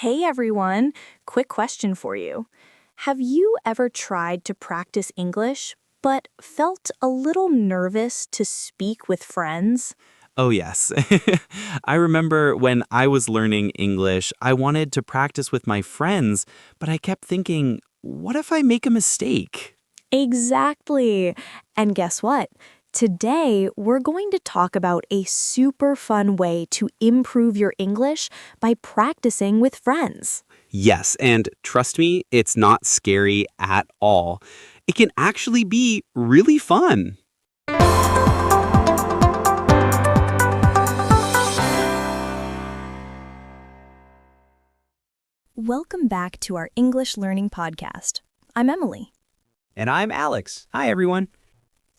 Hey everyone, quick question for you. Have you ever tried to practice English but felt a little nervous to speak with friends? Oh, yes. I remember when I was learning English, I wanted to practice with my friends, but I kept thinking, what if I make a mistake? Exactly. And guess what? Today, we're going to talk about a super fun way to improve your English by practicing with friends. Yes, and trust me, it's not scary at all. It can actually be really fun. Welcome back to our English Learning Podcast. I'm Emily. And I'm Alex. Hi, everyone.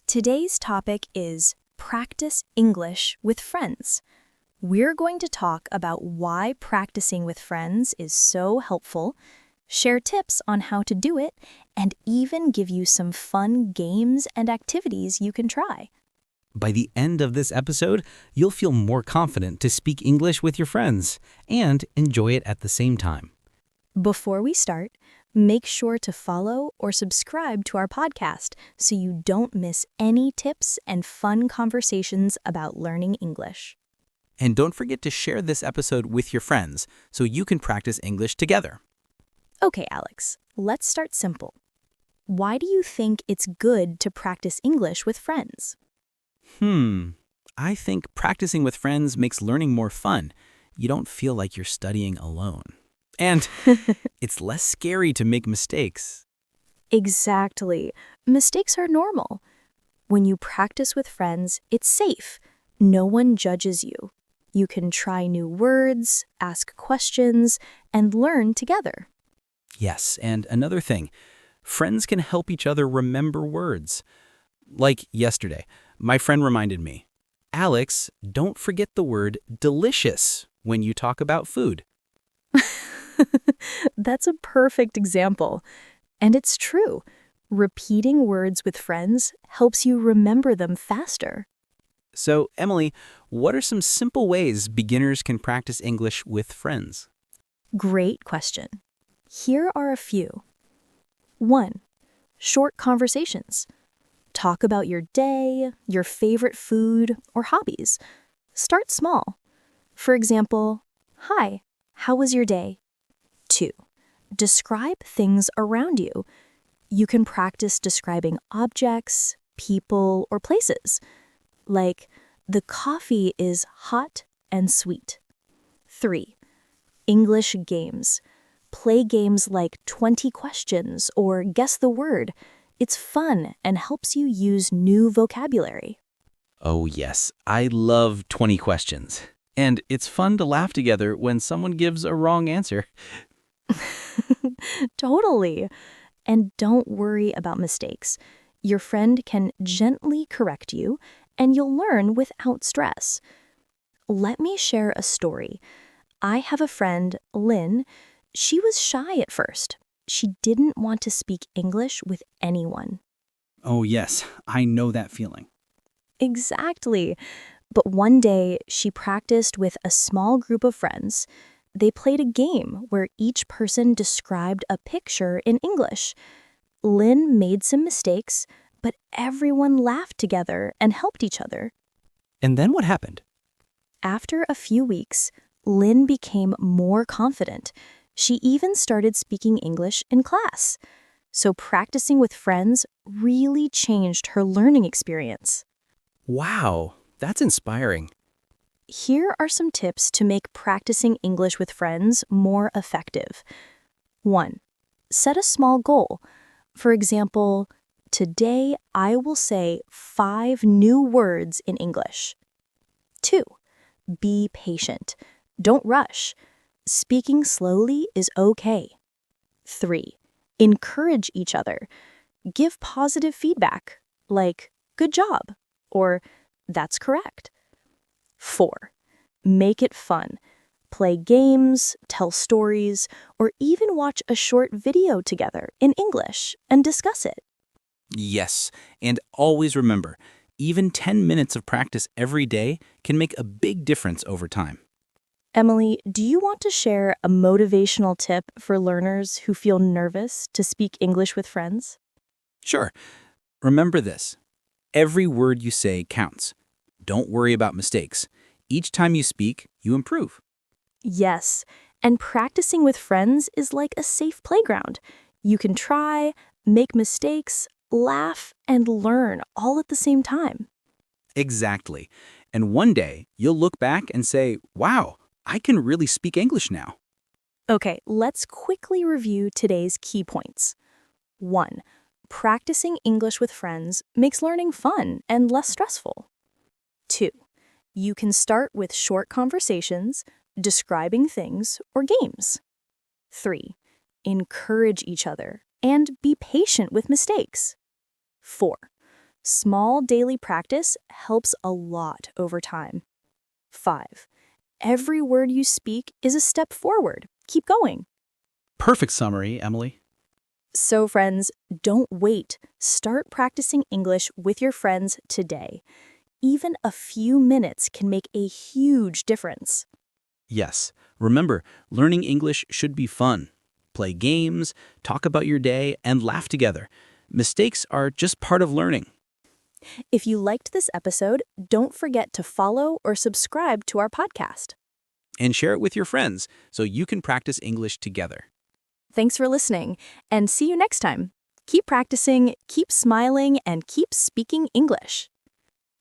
Today's topic is practice English with friends. We're going to talk about why practicing with friends is so helpful, share tips on how to do it, and even give you some fun games and activities you can try. By the end of this episode, you'll feel more confident to speak English with your friends and enjoy it at the same time. Before we start, make sure to follow or subscribe to our podcast so you don't miss any tips and fun conversations about learning English. And don't forget to share this episode with your friends so you can practice English together. Okay, Alex, let's start simple. Why do you think it's good to practice English with friends? I think practicing with friends makes learning more fun. You don't feel like you're studying alone. And it's less scary to make mistakes. Exactly. Mistakes are normal. When you practice with friends, it's safe. No one judges you. You can try new words, ask questions, and learn together. Yes, and another thing, friends can help each other remember words. Like yesterday, my friend reminded me, Alex, don't forget the word delicious when you talk about food. That's a perfect example. And it's true. Repeating words with friends helps you remember them faster. So, Emily, what are some simple ways beginners can practice English with friends? Great question. Here are a few. 1. Short conversations. Talk about your day, your favorite food, or hobbies. Start small. For example, hi, how was your day? 2. Describe things around you. You can practice describing objects, people, or places. Like, the coffee is hot and sweet. 3. English games. Play games like 20 questions or guess the word. It's fun and helps you use new vocabulary. Oh, yes, I love 20 questions. And it's fun to laugh together when someone gives a wrong answer. Totally. And don't worry about mistakes. Your friend can gently correct you, and you'll learn without stress. Let me share a story. I have a friend, Lynn. She was shy at first. She didn't want to speak English with anyone. Oh, yes, I know that feeling. Exactly. But one day, she practiced with a small group of friends. They played a game where each person described a picture in English. Lynn made some mistakes, but everyone laughed together and helped each other. And then what happened? After a few weeks, Lynn became more confident. She even started speaking English in class. So practicing with friends really changed her learning experience. Wow, that's inspiring. Here are some tips to make practicing English with friends more effective. 1. Set a small goal. For example, today I will say 5 new words in English. 2. Be patient. Don't rush. Speaking slowly is okay. 3. Encourage each other. Give positive feedback, like, good job, or that's correct. 4. Make it fun. Play games, tell stories, or even watch a short video together in English and discuss it. Yes, and always remember, even 10 minutes of practice every day can make a big difference over time. Emily, do you want to share a motivational tip for learners who feel nervous to speak English with friends? Sure. Remember this. Every word you say counts. Don't worry about mistakes. Each time you speak, you improve. Yes, and practicing with friends is like a safe playground. You can try, make mistakes, laugh, and learn all at the same time. Exactly. And one day, you'll look back and say, wow, I can really speak English now. Okay, let's quickly review today's key points. 1. Practicing English with friends makes learning fun and less stressful. 2. You can start with short conversations, describing things, or games. 3. Encourage each other and be patient with mistakes. 4. Small daily practice helps a lot over time. 5. Every word you speak is a step forward. Keep going. Perfect summary, Emily. So, friends, don't wait. Start practicing English with your friends today. Even a few minutes can make a huge difference. Yes. Remember, learning English should be fun. Play games, talk about your day, and laugh together. Mistakes are just part of learning. If you liked this episode, don't forget to follow or subscribe to our podcast. And share it with your friends so you can practice English together. Thanks for listening, and see you next time. Keep practicing, keep smiling, and keep speaking English.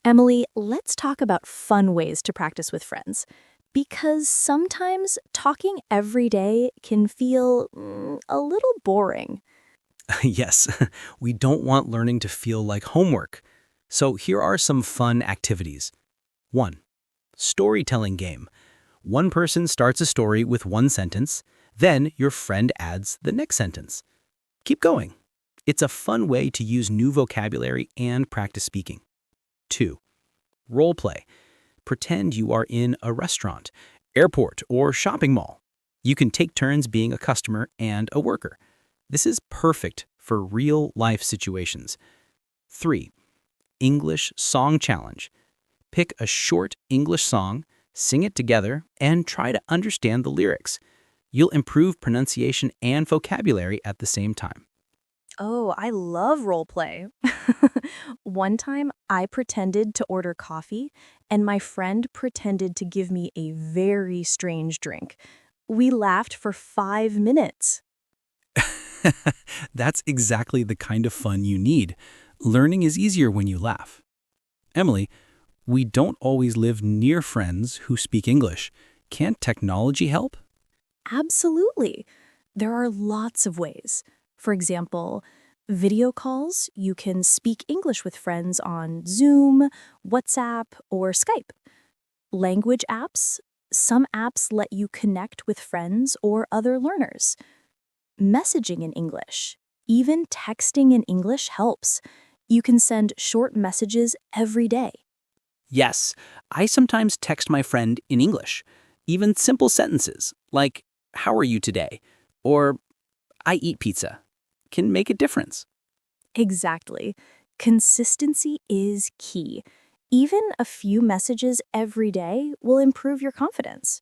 Emily, let's talk about fun ways to practice with friends. Because sometimes talking every day can feel a little boring. Yes, we don't want learning to feel like homework. So here are some fun activities. 1. Storytelling game. One person starts a story with one sentence, then your friend adds the next sentence. Keep going. It's a fun way to use new vocabulary and practice speaking. 2. Role play. Pretend you are in a restaurant, airport, or shopping mall. You can take turns being a customer and a worker. This is perfect for real-life situations. 3. English Song Challenge. Pick a short English song, sing it together, and try to understand the lyrics. You'll improve pronunciation and vocabulary at the same time. Oh, I love role play. One time, I pretended to order coffee, and my friend pretended to give me a very strange drink. We laughed for 5 minutes. That's exactly the kind of fun you need. Learning is easier when you laugh. Emily, we don't always live near friends who speak English. Can't technology help? Absolutely. There are lots of ways. For example, video calls. You can speak English with friends on Zoom, WhatsApp, or Skype. Language apps. Some apps let you connect with friends or other learners. Messaging in English. Even texting in English helps. You can send short messages every day. Yes, I sometimes text my friend in English. Even simple sentences like, "How are you today?" or "I eat pizza" can make a difference. Exactly. Consistency is key. Even a few messages every day will improve your confidence.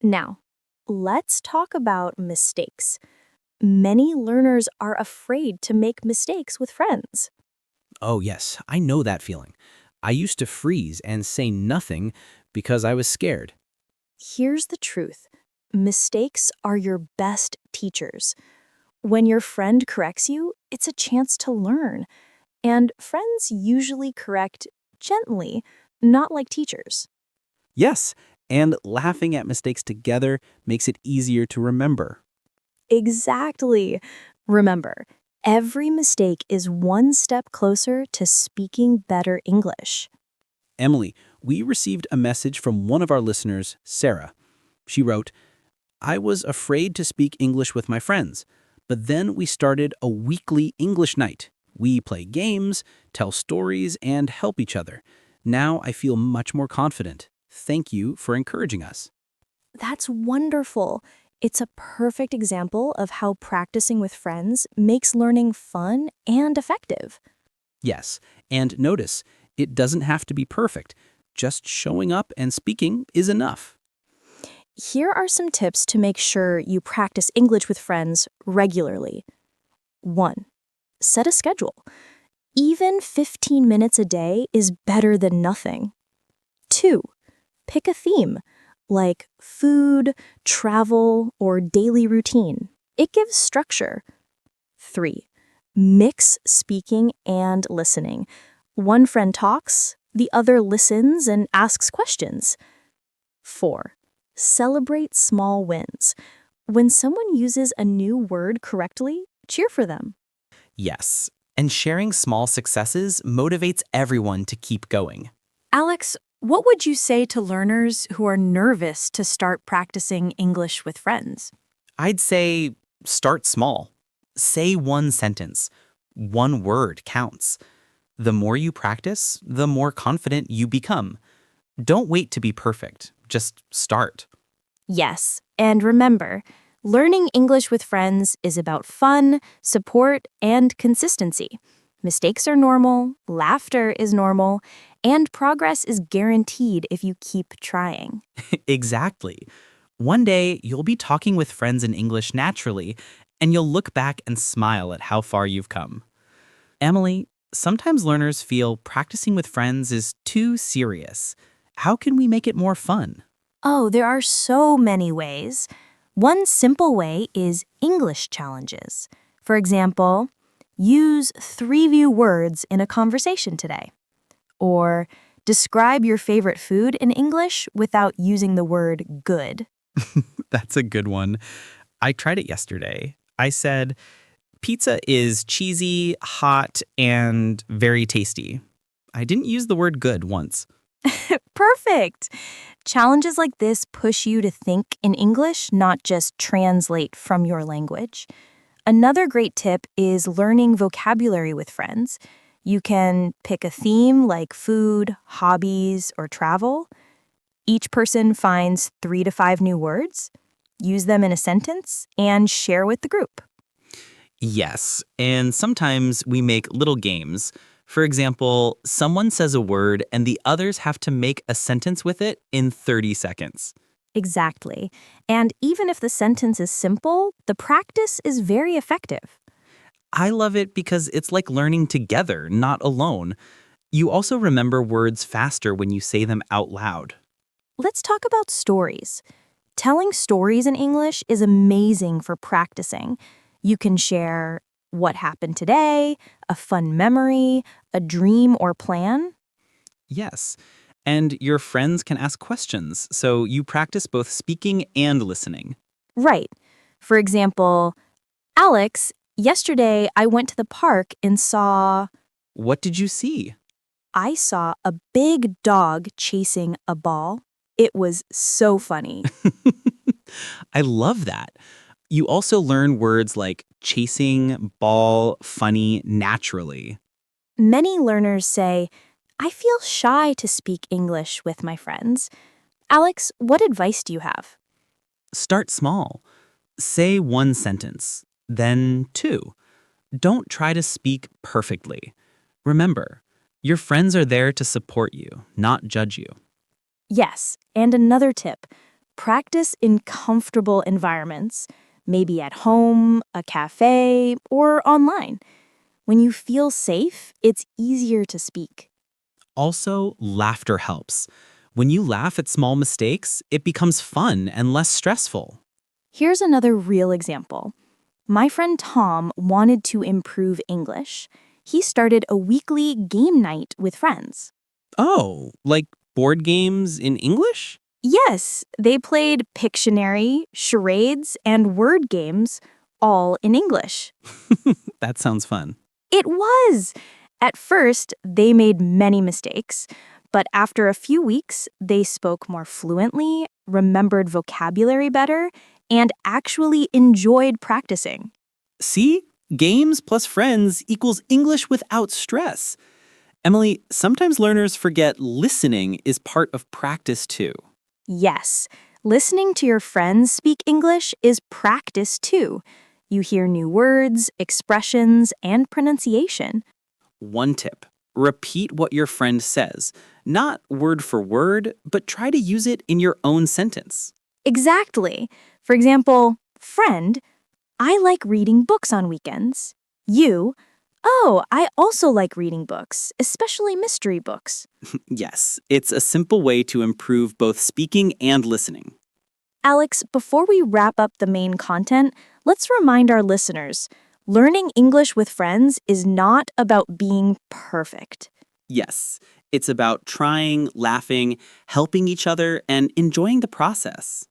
Now, let's talk about mistakes. Many learners are afraid to make mistakes with friends. Oh, yes, I know that feeling. I used to freeze and say nothing because I was scared. Here's the truth. Mistakes are your best teachers. When your friend corrects you, it's a chance to learn. And friends usually correct gently, not like teachers. Yes, and laughing at mistakes together makes it easier to remember. Exactly. Remember, every mistake is one step closer to speaking better English. Emily, we received a message from one of our listeners, Sarah. She wrote, "I was afraid to speak English with my friends, but then we started a weekly English night. We play games, tell stories, and help each other. Now I feel much more confident. Thank you for encouraging us." That's wonderful. It's a perfect example of how practicing with friends makes learning fun and effective. Yes, and notice, it doesn't have to be perfect. Just showing up and speaking is enough. Here are some tips to make sure you practice English with friends regularly. 1. Set a schedule. Even 15 minutes a day is better than nothing. 2. Pick a theme, like food, travel, or daily routine. It gives structure. 3. Mix speaking and listening. One friend talks, the other listens and asks questions. 4. Celebrate small wins. When someone uses a new word correctly, cheer for them. Yes, and sharing small successes motivates everyone to keep going. Alex, what would you say to learners who are nervous to start practicing English with friends? I'd say start small. Say one sentence. One word counts. The more you practice, the more confident you become. Don't wait to be perfect. Just start. Yes, and remember, learning English with friends is about fun, support, and consistency. Mistakes are normal, laughter is normal, and progress is guaranteed if you keep trying. Exactly. One day, you'll be talking with friends in English naturally, and you'll look back and smile at how far you've come. Emily, sometimes learners feel practicing with friends is too serious. How can we make it more fun? Oh, there are so many ways. One simple way is English challenges. For example, use 3 new words in a conversation today. Or describe your favorite food in English without using the word good. That's a good one. I tried it yesterday. I said, pizza is cheesy, hot, and very tasty. I didn't use the word good once. Perfect! Challenges like this push you to think in English, not just translate from your language. Another great tip is learning vocabulary with friends. You can pick a theme like food, hobbies, or travel. Each person finds 3 to 5 new words, use them in a sentence, and share with the group. Yes, and sometimes we make little games. For example, someone says a word and the others have to make a sentence with it in 30 seconds. Exactly. And even if the sentence is simple, the practice is very effective. I love it because it's like learning together, not alone. You also remember words faster when you say them out loud. Let's talk about stories. Telling stories in English is amazing for practicing. You can share what happened today, a fun memory, a dream or plan. Yes, and your friends can ask questions, so you practice both speaking and listening. Right. For example, Alex, yesterday I went to the park and What did you see? I saw a big dog chasing a ball. It was so funny. I love that. You also learn words like chasing, ball, funny, naturally. Many learners say, I feel shy to speak English with my friends. Alex, what advice do you have? Start small. Say one sentence, then two. Don't try to speak perfectly. Remember, your friends are there to support you, not judge you. Yes, and another tip, practice in comfortable environments, maybe at home, a cafe, or online. When you feel safe, it's easier to speak. Also, laughter helps. When you laugh at small mistakes, it becomes fun and less stressful. Here's another real example. My friend Tom wanted to improve English. He started a weekly game night with friends. Oh, like board games in English? Yes, they played Pictionary, charades, and word games, all in English. That sounds fun. It was! At first, they made many mistakes, but after a few weeks, they spoke more fluently, remembered vocabulary better, and actually enjoyed practicing. See? Games plus friends equals English without stress. Emily, sometimes learners forget listening is part of practice too. Yes, listening to your friends speak English is practice too. You hear new words, expressions, and pronunciation. One tip, repeat what your friend says, not word for word, but try to use it in your own sentence. Exactly. For example, friend, I like reading books on weekends. You, oh, I also like reading books, especially mystery books. Yes, it's a simple way to improve both speaking and listening. Alex, before we wrap up the main content, let's remind our listeners learning English with friends is not about being perfect. Yes, it's about trying, laughing, helping each other, and enjoying the process.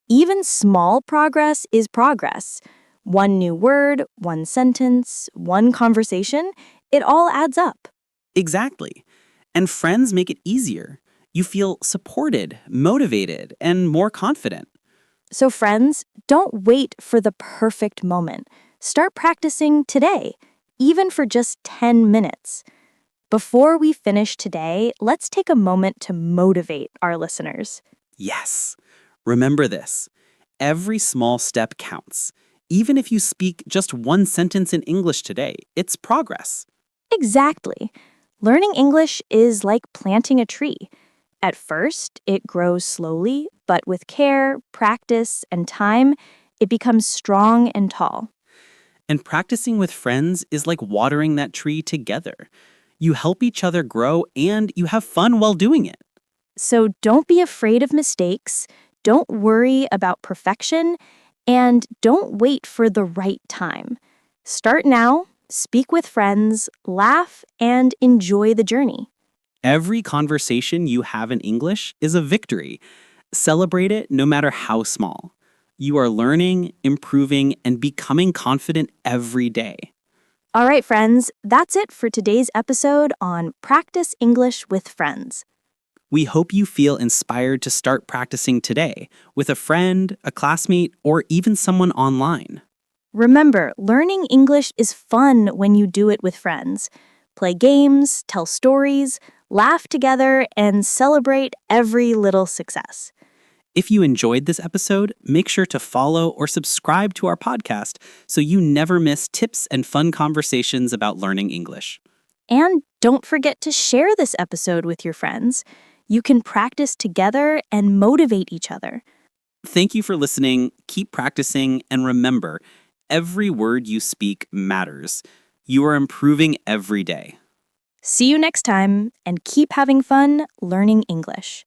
Even small progress is progress. One new word, one sentence, one conversation, it all adds up. Exactly. And friends make it easier. You feel supported, motivated, and more confident. So, friends, don't wait for the perfect moment. Start practicing today, even for just 10 minutes. Before we finish today, let's take a moment to motivate our listeners. Yes. Remember this. Every small step counts. Even if you speak just one sentence in English today, it's progress. Exactly. Learning English is like planting a tree. At first, it grows slowly, but with care, practice, and time, it becomes strong and tall. And practicing with friends is like watering that tree together. You help each other grow and you have fun while doing it. So don't be afraid of mistakes, don't worry about perfection, and don't wait for the right time. Start now, speak with friends, laugh, and enjoy the journey. Every conversation you have in English is a victory. Celebrate it no matter how small. You are learning, improving, and becoming confident every day. All right, friends, that's it for today's episode on Practice English with Friends. We hope you feel inspired to start practicing today with a friend, a classmate, or even someone online. Remember, learning English is fun when you do it with friends. Play games, tell stories, laugh together, and celebrate every little success. If you enjoyed this episode, make sure to follow or subscribe to our podcast so you never miss tips and fun conversations about learning English. And don't forget to share this episode with your friends. You can practice together and motivate each other. Thank you for listening. Keep practicing, and remember, every word you speak matters. You are improving every day. See you next time, and keep having fun learning English.